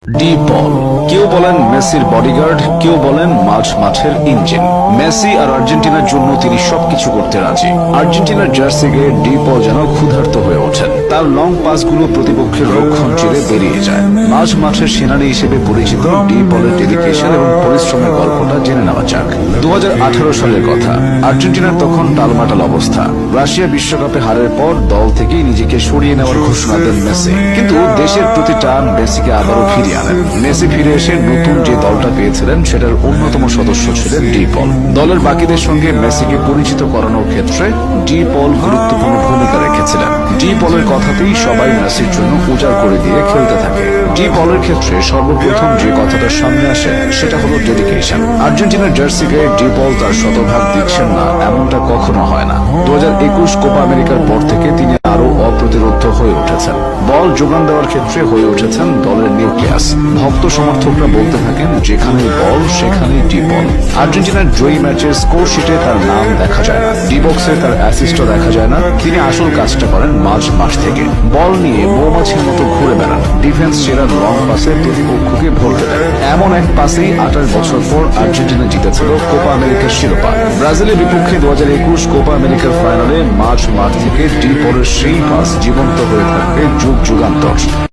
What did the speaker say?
D পল, কেউ বলেন মেসির বডিগার্ড, কেউ বলেন মাঠের ইঞ্জিন। মেসি আর আর্জেন্টিনার জন্য তিনি সবকিছু করতে রাজি। আর্জেন্টিনার জার্সি গায়ে ডি পল যেন ক্ষুধার্ত হয়ে ওঠেন। তার লং পাসগুলো প্রতিপক্ষের রক্ষণ চিরে বেরিয়ে যায়। মাঠের সেনানি হিসেবে পরিচিত ডি পলের ডেডিকেশন এবং পরিশ্রমের গল্পটা জেনে নেওয়া যাক। 2018 সালের কথা। আর্জেন্টিনার তখন টালমাটাল অবস্থা। রাশিয়া বিশ্বকাপে হারের পর দল থেকেই নিজেকে সরিয়ে নেওয়ার ঘোষণা দেন মেসি। কিন্তু দেশের প্রতি টান মেসিকে আবারও ফিরিয়ে আনেন। মেসি ফিরে এসে নতুন যে দলটা পেয়েছিলেন সেটার অন্যতম সদস্য ছিলেন ডি পল। দলের বাকিদের সঙ্গে মেসিকে পরিচিত করানোর ক্ষেত্রে ডি পল গুরুত্বপূর্ণ ভূমিকা রেখেছিলেন। ডি পলের কথাতেই সবাই মেসির জন্য উজাড় করে দিয়ে খেলতে থাকে। ডি পলের ক্ষেত্রে সর্বপ্রথম যে কথাটা সামনে আসে সেটা হলো ডেডিকেশন। আর্জেন্টিনার জার্সি গায়ে ডি পল তার শতভাগ দিচ্ছেন না এমনটা কখনো হয় না। 2021 কোপা আমেরিকার পর থেকে তিনি আরো অপ্রতিরোধ্য হয়ে উঠেছেন। বল যোগান দেওয়ার ক্ষেত্রে হয়ে উঠেছেন দলের নিউক্লিয়াস। ভক্ত সমর্থকরা বলতে থাকেন যেখানে বল সেখানেই ডি পল। আর্জেন্টিনার জয়ী ম্যাচের স্কোর শিটে তার নাম দেখা যায় না, ডি বক্সে তার অ্যাসিস্টও দেখা যায় না। তিনি আসল কাজটা করেন মাঠ থেকে। বল নিয়ে মৌমাছির মতো ঘুরে বেড়ান, ডিফেন্স সেরা লং পাসে প্রতিপক্ষকে ভরতে দেন। এমন এক পাসেই 28 বছর পর আর্জেন্টিনা জিতেছিল কোপা আমেরিকার শিরোপা। ব্রাজিলের বিপক্ষে 2021 কোপা আমেরিকার ফাইনালে মাঠ থেকে ডি পলের সেই পাস জীবন্ত হয়ে থাকবে যুগ যুগান্তর।